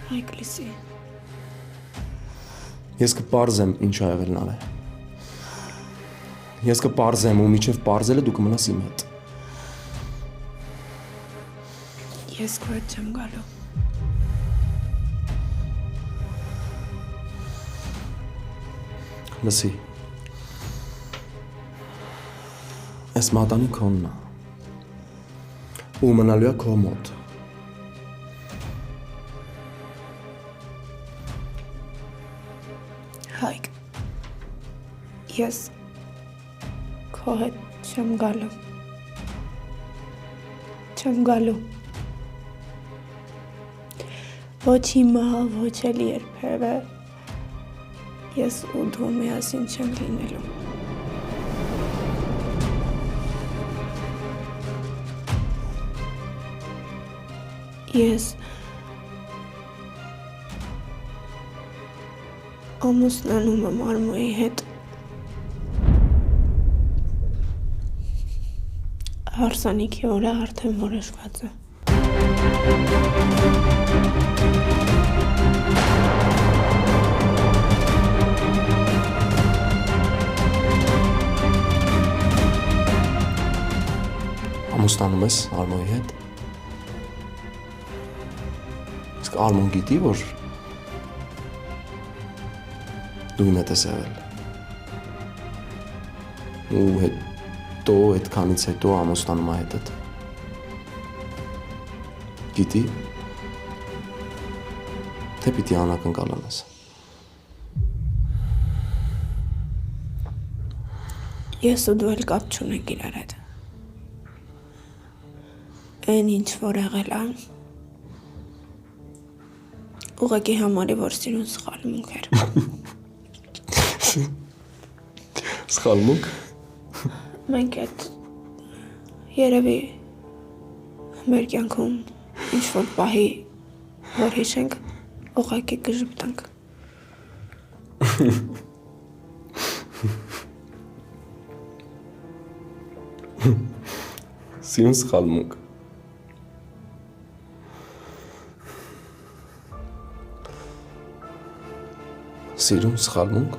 Հայկ լսի։ Ես կպարզեմ ինչ ա եղել Նարէ։ Ես կպարզեմ ու միջև պարզելը դու կմնաս իմ հետ։ Ես քո հետ չեմ գալու։ Լսի։ Այս մատանի քոնն է։ Ու մնալու է քո մոտ։ Հայկ։ Ես քո հետ չեմ գալու։ Չեմ գալու։ Ոչ հիմա, ոչ էլ երբևէ։ Ես ու դու միասին չենք լինելու։ Ես ամուսնանում եմ Արմոյի հետ։ Հարսանիքի օրը արդեն որոշված է։ Ամուսնանում ես Արմոյի հետ։ Իսկ Արմոն գիտի, որ դու իմ հետ ես եղել։ Ու հետո, այդքանից հետո ամուսնանում ա հետդ։ Գիտի, թե պիտի անակնկալ անես։ Ես ու դու էլ կապ չունենք իրար հետ։ Այն ինչ որ եղել է, ուղղակի համարի, որ սիրուն սխալմունք էր։ Սխալմունք։ Մենք այդ երևի մեր կյանքում ինչ-որ պահի, որ հիշենք, ուղղակի կժպտանք։ Սիրուն սխալմունք։ Սիրուն սխալմունք։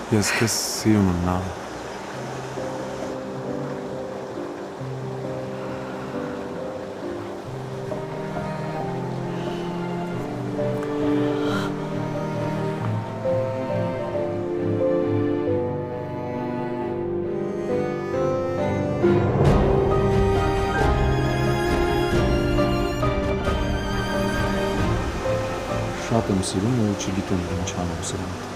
Ես քեզ սիրում եմ, Նարը։ Շատ եմ սիրում ու չգիտեմ ինչ անեմ սրանք։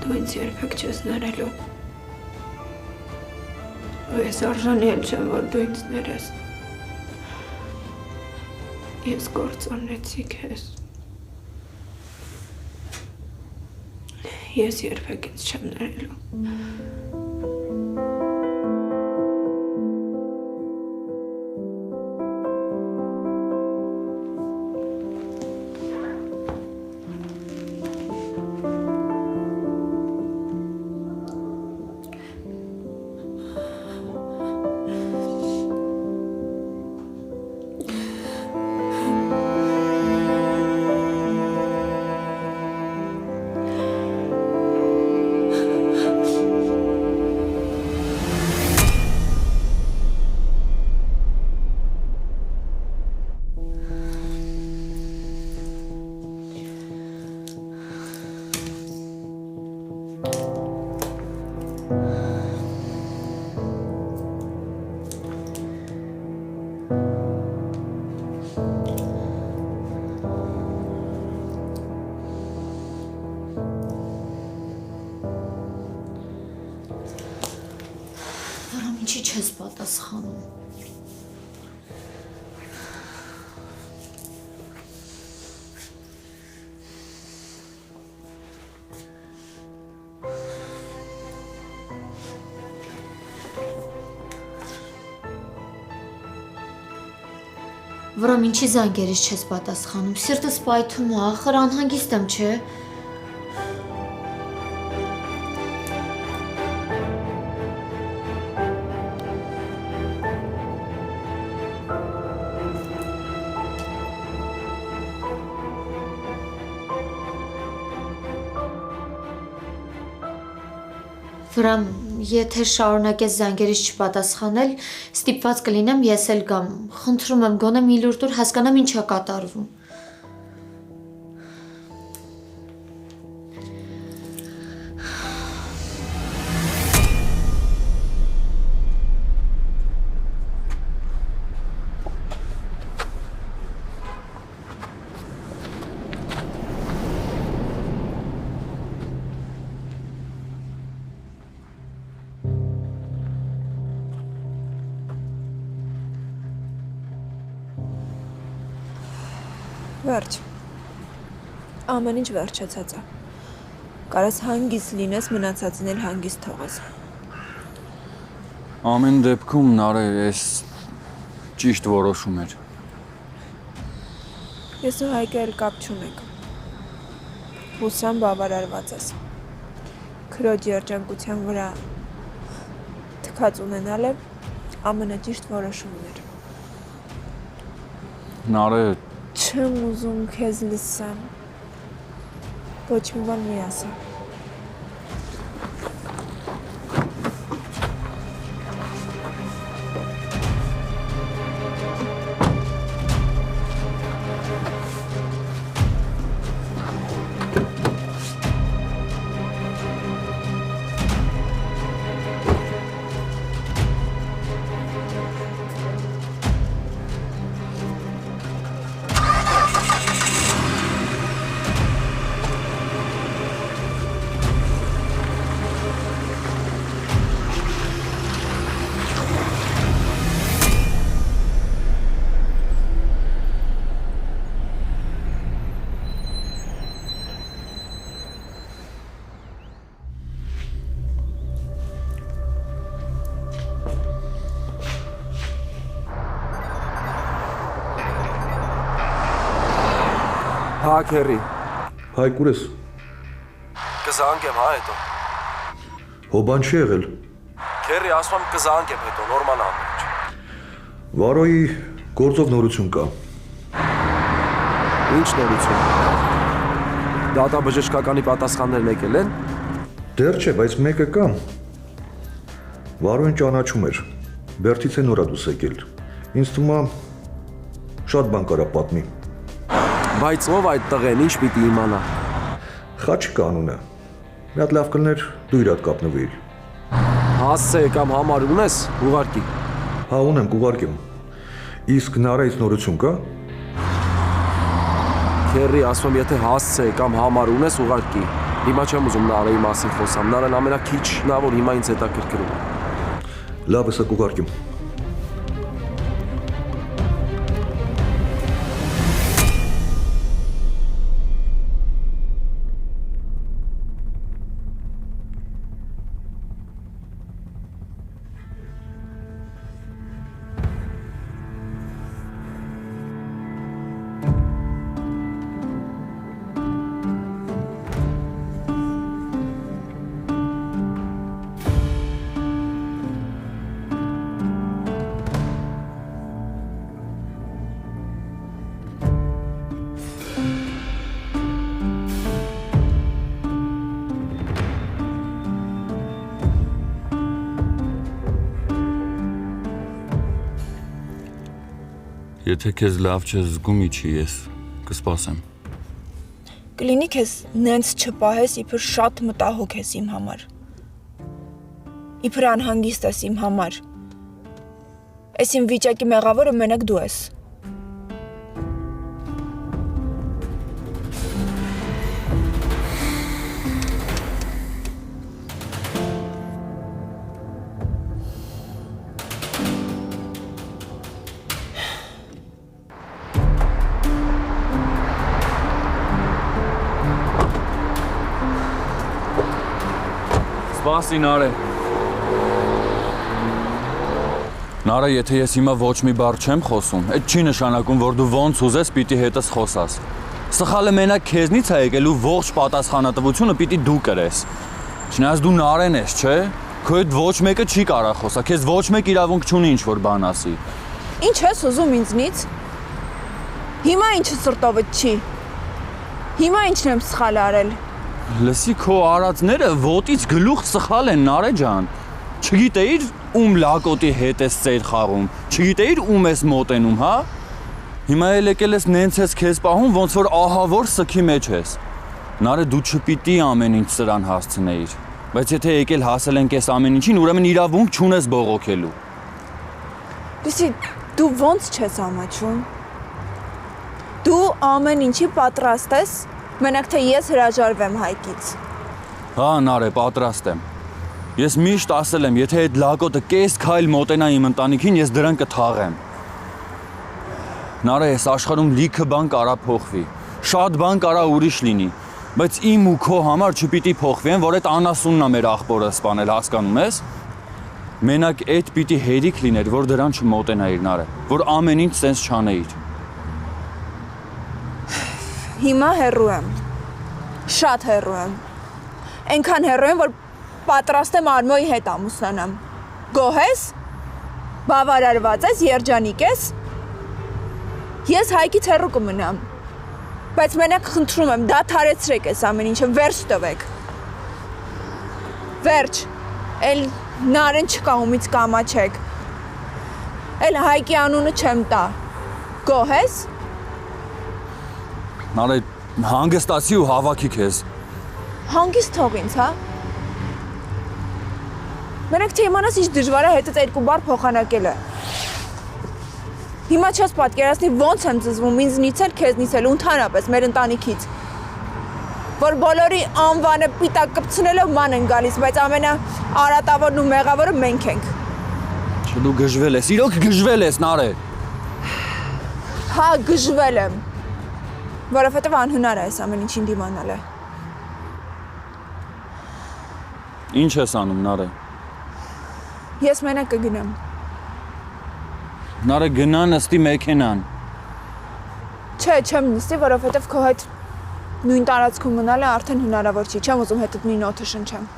Դու ինձ երբեք չես ներելու։ Ու ես արժանի էլ չեմ, որ դու ինձ ներես։ Ես կործանեցի քեզ։ Ես երբեք ինձ չեմ ներելու։ Ինչի չես պատասխանում։ Վրոմ ինչի զանգերից չես պատասխանում։ Սիրտս պայթում է, ախր անհանգիստ եմ, չէ՞։ Վրամ, եթե շարունակես զանգերից չպատասխանել, ստիպված կլինեմ ես էլ գամ։ Խնդրում եմ, գոնե մի լուր տուր, հասկանամ ինչ է կատարվում։ Վերջ, ամեն ինչ վերջացած է, կարաս հանգիստ լինես, մնացածին էլ հանգիստ թողես։ Ամեն դեպքում Նարե ես ճիշտ որոշում էր։ Ես ու Հայկը էլ կապ չունենք, հուսամ բավարարված ես, քրոջ երջանկության վրա թքած ունենալ է ամենաճիշտ որոշումն էր։ Նարե Չեմ ուզում քեզ լսեմ, ոչ մի բան մի ասա։ Հա քերի։ Հայք ուր ես։ Կզանգեմ հա հետո։ Հոբան չի եղել։ Քերի ասում եմ կզանգեմ հետո, նորմալ ամեն։ Վարոյի գործով նորություն կա։ Ինչ նորություն։ Դատաբժշկականի պատասխաններն եկել են։ Դեռ չէ, բայց մեկը կա։ Վարոյին ճանաչում էր։ Բերդից է նորա դուս եկել։ Ինձ թվում է շատ բան կարա պատմի։ Բայց ով այդ տղեն, ինչ պիտի իմանա։ Խաչիկ անունը։ Մի հատ լավ կլներ դու իրար կապնվեիր։ Հասցե կամ համար ունես, ուղարկի։ Հա ունեմ, կուղարկեմ։ Իսկ նարայից նորություն կա։ Քերի ասում եմ, եթե հասցե կամ համար ունես, ուղարկի։ Հիմա չեմ ուզում Նարայի մասին խոսամ, Նարան ամենաքիչն ա, որ հիմա ինձ հետաքրքրում է։ Լավ, հեսա կուղարկեմ։ Եթե քեզ լավ չես զգում, իջի ես կսպասեմ։ Կլինի քեզ նենց չպահես, իբր շատ մտահոգ ես իմ համար։ Իբր անհանգիստ ես իմ համար։ Այս իմ վիճակի մեղավորը մենակ դու ես։ Սպասի Նարե։ Նարե, եթե ես հիմա ոչ մի բառ չեմ խոսում, այդ չի նշանակում, որ դու ոնց ուզես պիտի հետս խոսաս։ Սխալը մենակ քեզնից է եկել ու ողջ պատասխանատվությունը պիտի դու կրես։ Չնայած դու Նարեն ես, չէ՞։ Քո հետ ոչ մեկը չի կարող խոսա, քեզ ոչ մեկ իրավունք չունի ինչ-որ բան ասի։ Ինչ ես ուզում ինձնից։ Հիմա ինչը սրտովդ չի։ Հիմա ինչն եմ սխալ արել։ Լսի քո արածները ոտից գլուխ սխալ են Նարե ջան։ Չգիտեիր ում լակոտի հետ ես ծեր խաղում, չգիտեիր ում ես մոտենում, հա։ Հիմա էլ եկել ես նենց ես քեզ պահում, ոնց որ ահավոր սքի մեջ ես։ Նարե դու չպիտի ամեն ինչ սրան հասցնեիր, բայց եթե եկել հասել ենք այս ամեն ինչին, ուրեմն իրավունք չունես բողոքելու։ Լսի, դու ոնց չես ամաչում։ Դու ամեն ինչի պատրաստ ես, մենակ թե ես հրաժարվեմ Հայկից։ Հա, Նարե, պատրաստ եմ։ Ես միշտ ասել եմ, եթե այդ լակոտը կես քայլ մոտենա իմ ընտանիքին, ես դրան կթաղեմ։ Նարե, այս աշխարհում լիքը բան կարա փոխվի։ Շատ բան կարա ուրիշ լինի, բայց իմ ու քո համար չպիտի փոխվեն, որ այդ անասունն է մեր աղբորը սպանել, հասկանում ես։ Մենակ այդ պիտի հերիք լիներ, որ դրան չմոտենայիր, Նարե, որ ամեն ինչ սենց չանեիր։ Հիմա հեռու եմ։ Շատ հեռու եմ։ Այնքան հեռու եմ, որ պատրաստ եմ Արմոյի հետ ամուսնանամ։ Գոհ ես։ Բավարարված ես, երջանիկ ես։ Ես Հայկից հեռու կմնամ։ Բայց մենակ խնդրում եմ, դադարեցրեք այս ամեն ինչը, վերջ տվեք։ Վերջ։ Էլ Նարեն չկա ումից կամաչեք։ Էլ Հայկի անունը չեմ տա։ Գոհ ես։ Նարե, հանգստացի ու հավաքի քեզ։ Հանգիստ թող ինձ, հա։ Մենակ թե իմանաս ինչ դժվար է հետից երկու բառ փոխանակելը։ Հիմա չես պատկերացնի ոնց եմ ծզվում ինձնից էլ, քեզնից էլ, ընդհանրապես մեր ընտանիքից։ Որ բոլորի անվանը պիտակ կպցնելով ման են գալիս, բայց ամենաարատավորն ու մեղավորը մենք ենք։ Չէ, դու գժվել ես, իրոք գժվել ես, Նարե։ Հա, գժվել եմ։ Որովհետև անհնար է այս ամեն ինչին դիմանալը։ Ինչ ես անում, Նարե։ Ես մենակ կգնամ։ Նարե գնա նստի մեքենան։ Չէ, չեմ նստի, որովհետև քո հետ Նույն տարածքում մնալը արդեն հնարավոր չի, չեմ ուզում հետդ նույն օդը շնչեմ։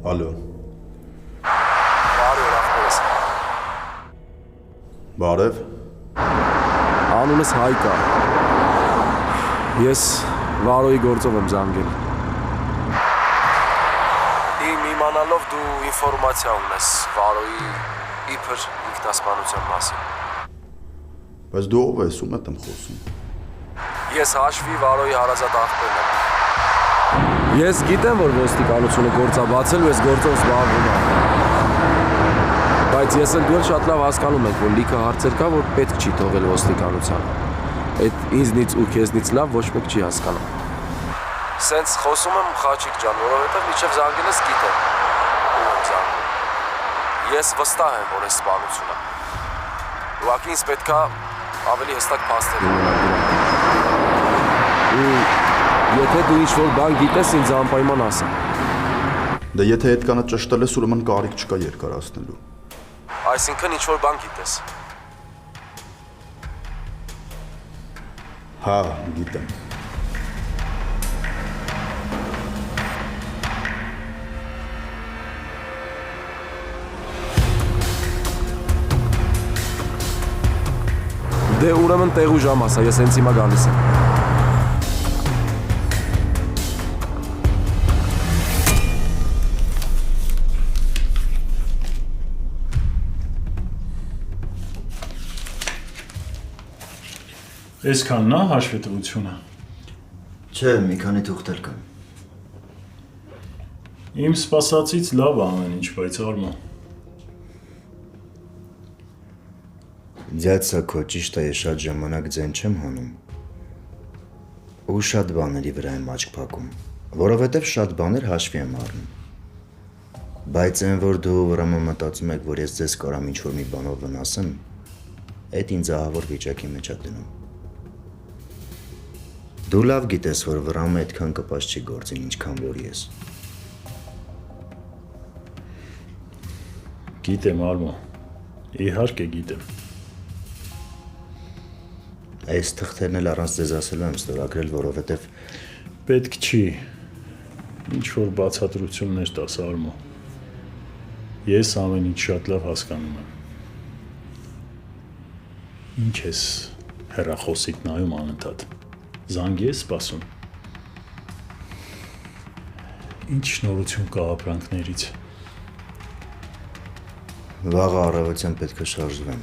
Ալո, Բարի օր, ախպերս։ բարև, Անունս Հայկ է։ Ես Վարոյի գործով եմ զանգել։ Իմ իմանալով դու ինֆորմացիա ունես Վարոյի իբր ինքնասպանության մասին։ բայց դու ով ես, ում եմ խոսում։ Ես Հաշվի Վարոյի հարազատ աղբերն եմ։ Ես գիտեմ, որ ոստիկանությունը գործ է բացել ու ես գործով զբաղվում եմ։ Բայց ես էլ դու շատ լավ հասկանում եք, որ լիքը հարցեր կա, որ պետք չի թողել ոստիկանությանը։ Այդ ինձնից ու քեզնից լավ ոչ մեկ չի հասկանում։ Սենց խոսում եմ Խաչիկ ջան, որովհետև միջև զանգելս գիտեմ ում եմ զանգում։ Ես վստահ եմ, որ այս սպանությունը։ Ուղղակի ինձ պետքա ավելի հստակ փաստեր ունենալ։ Եթե դու ինչ-որ բան գիտես, ինձ անպայման ասա։ Դե եթե այդ կանը ճշտել ես, ուրեմն կարիք չկա երկարացնելու։ Այսինքն ինչ-որ բան գիտես։ Հա, գիտեմ։ Դե ուրեմն տեղ ու ժամ ասա, ես հենց հիմա գալիս եմ։ Այսքանն է հաշվետվությունը։ Չէ, մի քանի թուղթեր կան։ Իմ սպասածից լավ ամեն ինչ, բայց Արմո։ Ձյացա քո ճիշտ է, ես շատ ժամանակ ձեն չեմ հանում։ Ու շատ բաների վրա եմ աչք փակում, որովհետև շատ բաներ հաշվի եմ առնում։ Բայց այն, որ դու ուրեմն մտածում եք, որ ես ձեզ կարամ ինչ-որ մի բանով վնասեմ, այդ ինձ ահավոր վիճակի մեջ է դնում։ Դու լավ գիտես, որ վրամը այդքան կպած չի գործին, ինչքան որ ես։ Գիտեմ, Արմո։ Իհարկե գիտեմ։ Այս թղթերն էլ առանց ձեզ ասելու եմ ստորագրել, որովհետև Պետք չի։ Ինչ որ բացատրություններ տաս, Արմո։ Ես ամեն ինչ շատ լավ հասկանում եմ։ Ինչ ես հեռախոսիդ նայում անընդհատ։ Զանգի ես սպասում։ Ինչ շնորհություն կա ապրանքներից։ վաղը առավոտյան պետք է շարժվեմ։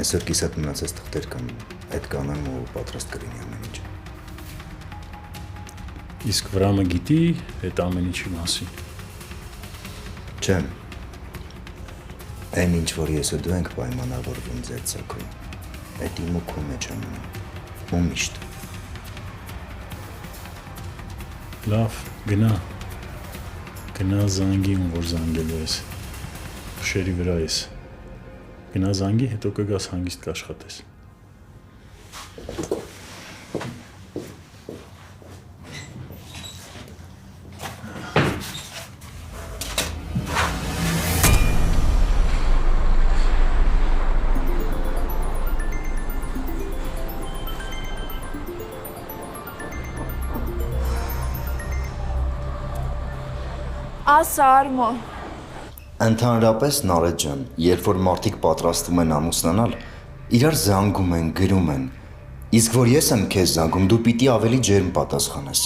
Այսօր կիսատ մնացած թղթեր կան, այդ կանեմ ու պատրաստ կլինի ամեն ինչ։ Իսկ վրամը գիտի այդ ամեն ինչի մասին։ Չեմ։ Այն ինչ որ ես ու դու ենք պայմանավորվում ձեր ցակում, այդ իմ ու քո մեջ է մնում։ Ու միշտ։ Լավ, գնա։ Գնա զանգի, ում որ զանգելու ես։ Շերի վրա ես։ Գնա զանգի, հետո կգաս հանգիստ կաշխատես։ Ասա Արմո։ Ընդհանրապես Նարեկ ջան, երբ որ մարդիկ պատրաստվում են ամուսնանալ, իրար զանգում են, գրում են։ Իսկ որ ես եմ քեզ զանգում, դու պիտի ավելի ջերմ պատասխանես։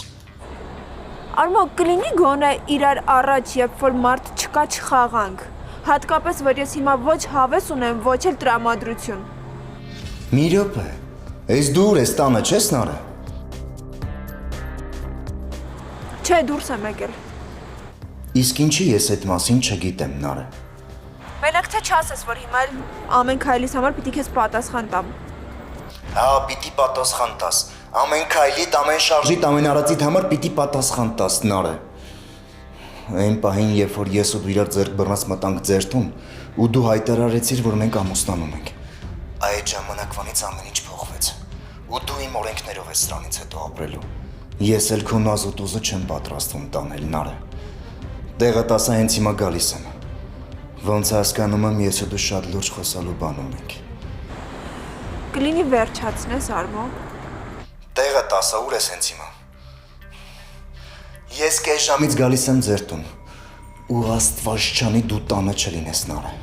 Արմո, կլինի գոնե իրար առաջ, երբ որ մարդ չկա չխաղանք։ Հատկապես որ ես հիմա ոչ հավես ունեմ, ոչ էլ տրամադրություն։ Մի րոպե։ Այս դու ուր ես տանը, չես Նարե։ Չէ, դուրս եմ եկել։ Իսկ ինչի ես այդ մասին չգիտեմ, Նարե։ Մենակ թե չասես, որ հիմա էլ ամեն քայլիս համար պիտի քեզ պատասխան տամ։ Հա, պիտի պատասխան տաս։ Ամեն քայլիդ, ամեն շարժիդ, ամեն արածիդ համար պիտի պատասխան տաս, Նարե։ Այն պահին, երբ որ ես ու դու իրար ձեռք բռնած մտանք ձեր տուն, ու դու հայտարարեցիր, որ մենք ամուսնանում ենք։ Այդ ժամանակվանից ամեն ինչ փոխվեց։ Ու դու իմ օրենքներով ես սրանից հետո ապրելու։ Ես էլ քո նազ ու տուզը չեմ պատրաստվում տանել, Նարը։ Տեղը տասա հենց հիմա գալիս եմ։ Ոնց հասկանում եմ, ես ու դու շատ լուրջ խոսալու բան ունենք։ Կլինի վերջացնես, Արմոն։ Տեղը տասա ուր ես հենց հիմա։ Ես կես ժամից գալիս եմ ձեր տուն, ու Աստված չանի դու տանը չլինես, Նարը։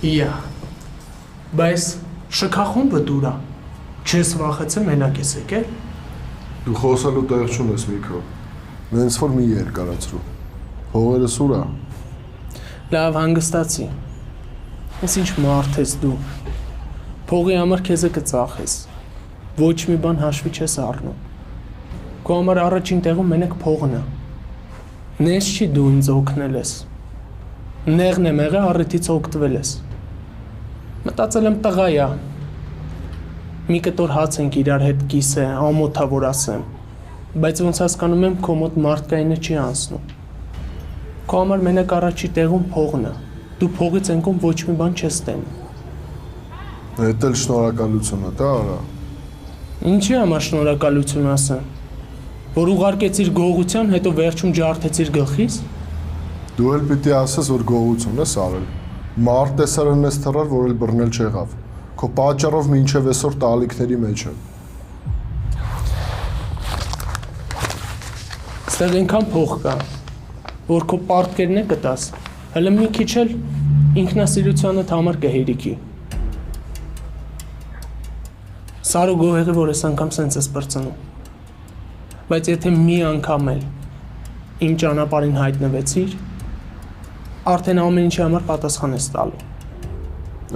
Իա, բայց շքախումբը դուրա, չես վախեցել մենակ ես եկել։ Դու խոսալու տեղ չունես, Միքո, նենց որ մի երկարացրու, հողերը սուրա։ Լավ հանգստացի, ես ինչ մարդ ես դու, փողի համար քեզը կծախես, ոչ մի բան հաշվի չես առնում, քո համար առաջին տեղում մենակ փողն է, նես չի դու ինձ օգնել ես, նեղն եմ եղել առիթից օգտվել ես, մտածել եմ տղայա, մի կտոր հաց ենք իրար հետ կիս է, ամոթա որ ասեմ, բայց ոնց հասկանում եմ քո մոտ մարդկայինը չի անցնում, քո համար մենակ առաջի տեղում փողն է, դու փողից ենքում ոչ մի բան չես տենում։ Էդ էլ շնորհակալություն է, դա արա։ Ինչի համար շնորհակալություն ասեմ, որ ուղարկեցիր գողության, հետո վերջում ջարդեցիր գլխիս։ Դու էլ պիտի ասես, որ գողություն ես արել։ Մարդ տեսարան ես թռար, որ էլ բռնել չեղավ։ Քո պատճառով մինչև այսօր տալիքների մեջ եմ։ Ստեղ այնքան փող կա, որ քո պարտքերն է կտաս, հələ մի քիչ էլ ինքնասիրությանդ համար կհերիքի։ Սարո գոհեղի, որ ես անգամ սենց ես բրծնում։ Բայց եթե մի անգամ էլ իմ ճանապարհին հայտնվեցիր, արդեն ամեն ինչի համար պատասխան ես տալու։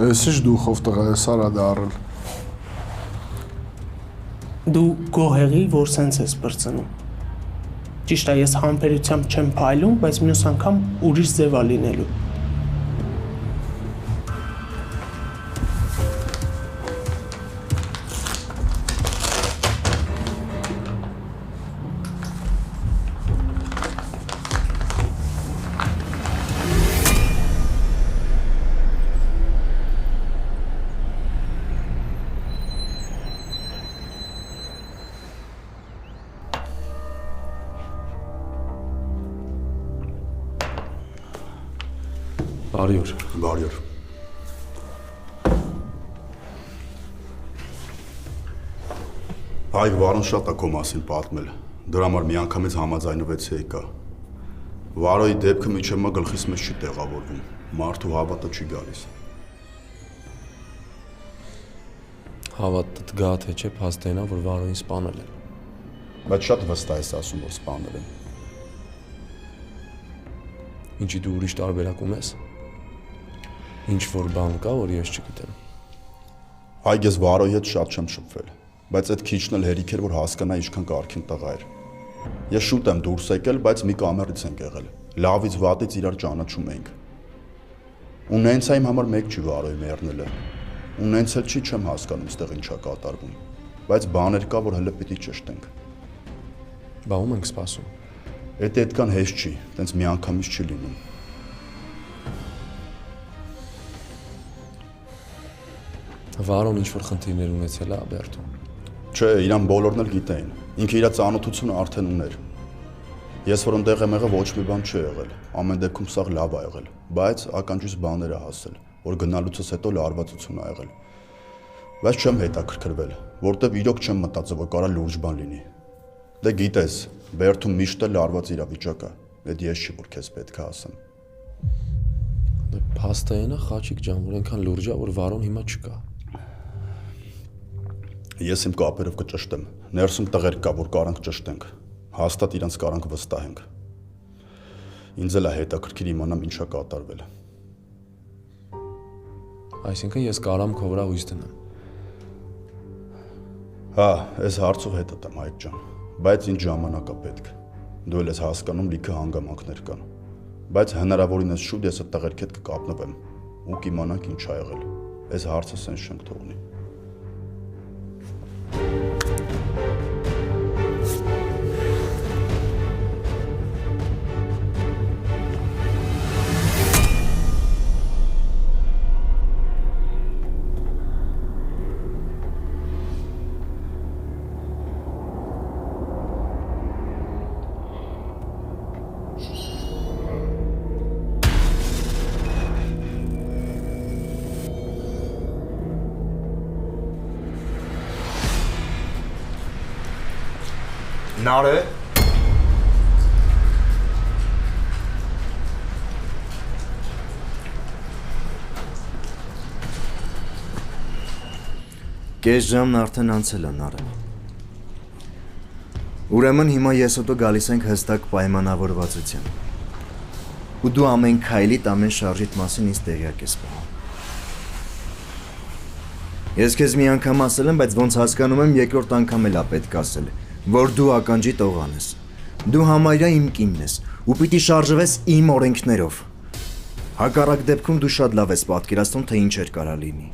Ես ինչ դուխով տղա ես արա դարել։ Դու գոհեղի, որ սենց ես բրծնում։ Ճիշտ է, ես համբերությամբ չեմ փայլում, բայց մյուս անգամ ուրիշ ձև է լինելու։ Բարի օր։ Բարի օր։ Հայկ Վարոն շատ է քո մասին պատմել։ Դրա համար միանգամից համաձայնվեցի եկա։ Վարոյի դեպքը միջև մա գլխիս մեջ չի տեղավորվում։ Մարդու հավատը չի գալիս։ Հավատդ գա թե չէ, փաստենա, որ Վարոյին սպանել են։ Բայց շատ վստահ ես ասում, որ սպանել են։ Ինչի դու ուրիշ տարբերակում ես։ Ինչ որ բան կա, որ ես չգիտեմ։ Հայկ ես Վարոյի հետ շատ չեմ շփվել, բայց այդ քիչն էլ հերիք էր, որ հասկանա ինչքան կարքին տղա էր։ Ես շուտ եմ դուրս եկել, բայց մի կամերից ենք եղել։ Լավից վատից իրար ճանաչում էինք։ Ու նենց է իմ համար մեկ չի Վարոյի մեռնելը։ Ու նենց էլ չի չեմ հասկանում ստեղ ինչա կատարվում։ Բայց բաներ կա, որ հələ պիտի ճշտենք։ Բա ում ենք սպասում։ Էդ այդքան հեշտ չի, տենց միանգամից չի լինում։ Վարոն ինչ-որ խնդիրներ ունեցել է Աբերտում։ Չէ, իրան բոլորն էլ գիտեին։ Ինքը իր ծանոթությունը արդեն ուներ։ Ես որ ընդեղ եմ եղել, ոչ մի բան չի եղել։ Ամեն դեպքում սաղ լավ է եղել, բայց ականջիս բաներ է հասել, որ գնալուցս հետո լարվածություն է եղել։ Բայց չեմ հետաքրքրվել, որտեվ իրոք չեմ մտածել, որ կարա լուրջ բան լինի։ Դե գիտես, Բերթում միշտ էլ լարված իրավիճակ է, այդ ես չի, որ քեզ պետք է ասեմ։ Դե փաստայինը Խաչիկ ջան, որ այնքան լուրջ է, որ Վարոն հիմա չկա։ Ես իմ կապերով կճշտեմ, ներսում տղեր կա, որ կարանք ճշտենք։ Հաստատ իրանց կարանք վստահենք։ Ինձ էլ է հետաքրքիր իմանամ ինչա կատարվել։ Այսինքն ես կարամ քո վրա հույս դնեմ։ Հա, այս հարցով հետդ եմ Հայկ ջան, բայց ինձ ժամանակ է պետք։ Դու էլ ես հասկանում լիքը հանգամանքներ կան, բայց հնարավորինս շուտ ես այդ տղերքի հետ կկապնվեմ ու կիմանանք ինչ ա եղել։ Այս հարցը սենց չենք թողնի։ Նարե։ Կես ժամն արդեն անցել է Նարե։ Ուրեմն հիմա ես ու դու գալիս ենք հստակ պայմանավորվածության։ Ու դու ամեն քայլիդ, ամեն շարժիդ մասին ինձ տեղյակ ես բերում։ Ես քեզ մի անգամ ասել եմ, բայց ոնց հասկանում եմ, երկրորդ անգամ էլ է պետք ասել, որ դու ականջի տողան ես։ Դու համարյա իմ կինն ես ու պիտի շարժվես իմ օրենքներով։ Հակառակ դեպքում դու շատ լավ ես պատկերացնում, թե ինչ էր կարա լինի։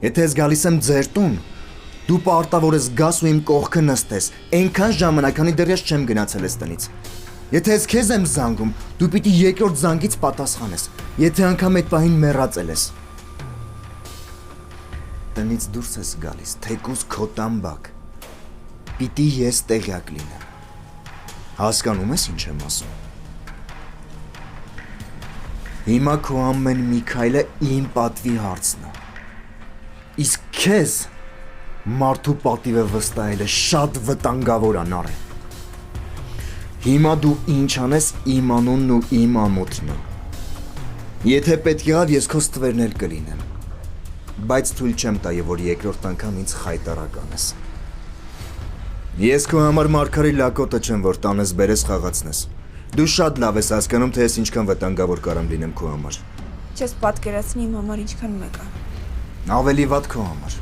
Եթե ես գալիս եմ ձեր տուն, դու պարտավոր ես գաս ու իմ կողքը նստես, այնքան ժամանակ, քանի դեռ ես չեմ գնացել ես տնից։ Եթե ես քեզ եմ զանգում, դու պիտի երկրորդ զանգից պատասխանես, եթե անգամ այդ պահին մեռածել ես։ Տնից դուրս ես գալիս, թեկուզ քո տամբակ։ Պիտի ես տեղյակ լինեմ։ Հասկանում ես ինչ եմ ասում։ Հիմա քո ամեն մի քայլը իմ պատվի հարցն է։ Իսկ քեզ մարդու պատիվը վստահելը շատ վտանգավոր է Նարե։ Հիմա դու ինչ անես իմ անունն ու իմ ամոթն է։ Եթե պետք եղավ ես քո ստվերն էլ կլինեմ։ Բայց թույլ չեմ տա, որ երկրորդ անգամ ինձ խայտարակ անես։ Ես քո համար մարգարի լակոտը չեմ, որ տանես բերես խաղացնես։ Դու շատ լավ ես հասկանում, թե ես ինչքան վտանգավոր կարամ լինեմ քո համար։ Չես պատկերացնի իմ համար ինչքան մեկ է։ Ավելի վատ քո համար։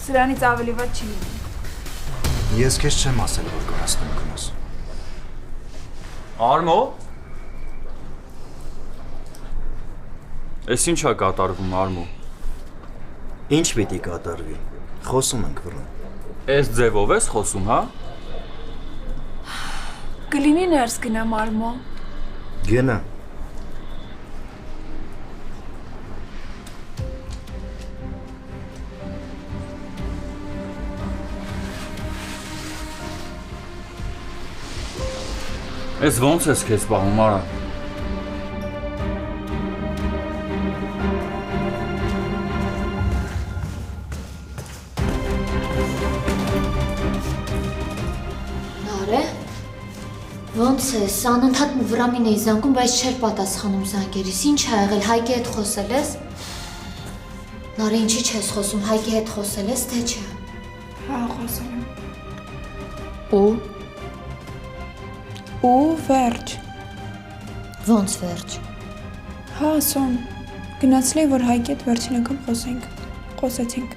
Սրանից ավելի վատ չի լինի։ Ես քեզ չեմ ասել, որ կարասնում գնաս։ Արմո։ Էս ինչա կատարվում Արմո։ Ինչ պիտի կատարվի։ Խոսում ենք վրան։ Էս ձևով ես խոսում, հա։ Կլինի ներս գնամ Արմո։ Գնա։ Էս ոնց ես քեզ պահում, արա։ Ոնց ես, անընդհատ վրամին էի զանգում, բայց չէր պատասխանում զանգերիս, ինչ ա եղել, Հայկի հետ խոսել ես։ Նարե, ինչի չես խոսում, Հայկի հետ խոսել ես, թե չէ։ Հա, խոսել եմ։ Ու վերջ։ Ոնց վերջ։ Հա, ասում։ Գնացել էի, որ Հայկի հետ վերջին անգամ խոսեցինք։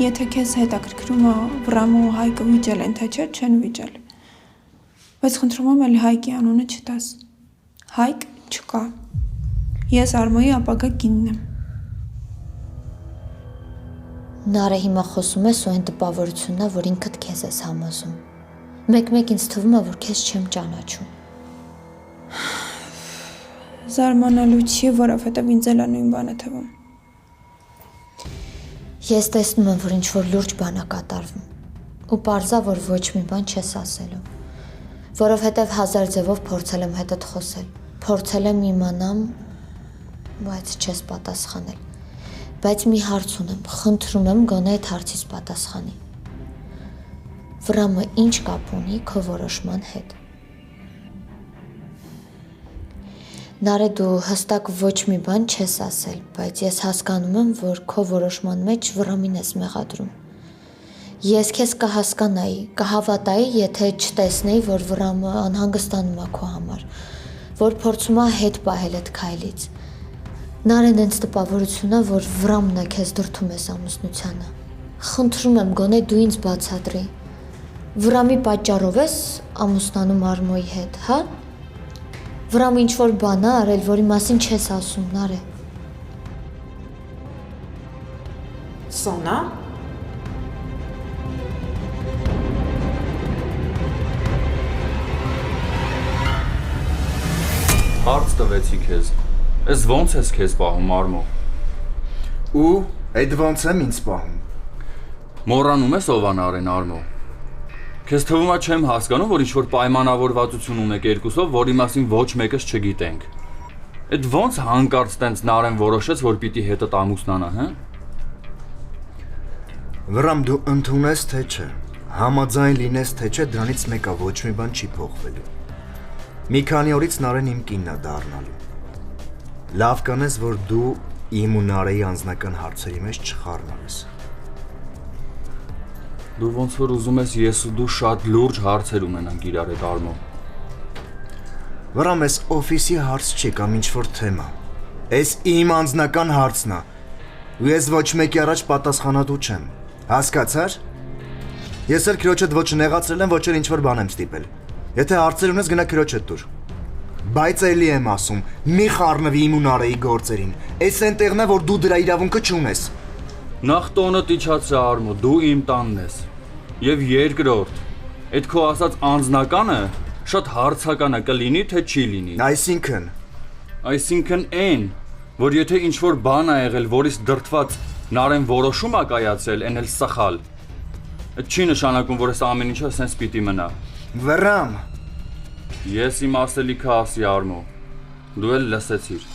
Եթե քեզ հետաքրքրում է Վրամը ու Հայկը վիճել են, թե չէ, չեն վիճել։ Բայց խնդրում եմ էլի Հայկի անունը չտաս։ Հայկ չկա։ Ես Արմոյի ապագա կինն եմ։ Նարե, հիմա խոսում ես ու այն տպավորությունն է, որ ինքդ քեզ ես համոզում։ Մեկ-մեկ ինձ թվում է, որ քեզ չեմ ճանաչում։ Զարմանալու չի, որովհետև ինձ էլ է նույն բանը թվում։ Ես տեսնում եմ, որ ինչ-որ լուրջ բան է կատարվում։ Ու պարզա, որ ոչ մի բան չես ասելու։ Որովհետև հազար ձևով փորձել եմ հետդ խոսել, փորձել եմ իմանամ, բայց չես պատասխանել։ Բայց մի հարց ունեմ, խնդրում եմ գոնե այդ հարցից պատասխանի։ Վրամը ինչ կապ ունի քո որոշման հետ։ Նարե, դու հստակ ոչ մի բան չես ասել, բայց ես հասկանում եմ, որ քո որոշման մեջ Վրամին ես մեղադրում։ Ես քեզ կհասկանայի, կհավատայի, եթե չտեսնեի, որ Վրամը անհանգստանում է քո համար, որ փորձում է հետ պահել այդ քայլից։ Նարեն ինձ տպավորություն է, որ Վրամն է քեզ դրդում ես ամուսնությանը։ Խնդրում եմ, գոնե դու ինձ բացատրի։ Վրամի պատճառով ես ամուսնանում Արմոյի հետ, հա։ Վրամը ինչ-որ բան է արել, որի մասին չես ասում, Նարե։ Սոնա։ Հարց տվեցի քեզ։ Էս ո՞նց ես քեզ պահում, Արմո։ Ու այդ ո՞նց եմ ինձ պահում։ Մոռանում ես ով ան արեն, Արմո։ Քեզ թվում է չեմ հասկանում, որ ինչ-որ պայմանավորվածություն ունեք երկուսով, որի մասին ոչ մեկս չգիտենք։ Այդ ո՞նց հանկարծ տենց Նարեն որոշեց, որ պիտի հետդ ամուսնանա, հա։ Վրամ դու ընդունես թե չէ, համաձայն լինես թե չէ, դրանից մեկը ոչ մի բան չի փոխվելու։ Մի քանի օրից Նարեն իմ կինն է դառնալու։ Լավ կանես, որ դու իմ ու Նարեի անձնական հարցերի մեջ չխառնես։ Դու ոնց որ ուզում ես ես ու դու շատ լուրջ հարցեր ունենանք իրար հետ, Արմո։ Վրամ, էս օֆիսի հարց չի կամ ինչ-որ թեմա։ Էս իմ անձնական հարցն է։ Ու ես ոչ մեկի առաջ պատասխանատու չեմ։ Հասկացար։ Ես էլ քրոջդ ոչ նեղացրել եմ, ոչ էլ ինչ-որ բան եմ ստիպել։ Եթե հարցեր ունես, գնա քրոջդ տուր։ Բայց էլի եմ ասում, մի խառնվի իմ ու Նարեի գործերին։ Էս այնտեղն է, որ դու դրա իրավունքը չունես։ Նախ տոնը իջացրա, Արմո, դու իմ տանն ես։ Եվ երկրորդ, այդ քո ասած անձնականը շատ հարցականը կլինի, թե չի լինի։ Այսինքն այն, որ եթե ինչ-որ բան ա եղել, որից դրդված Նարեն որոշում ա կայացել, այն էլ սխալ։ Այդ չի նշանակում, որ այս ամեն ինչը սենց պիտի մնա։ Վրամ։ Ես իմ ասելիքը ասի, Արմո։ Դու էլ լսեցիր։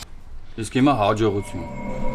Իսկ հիմա հաջողություն։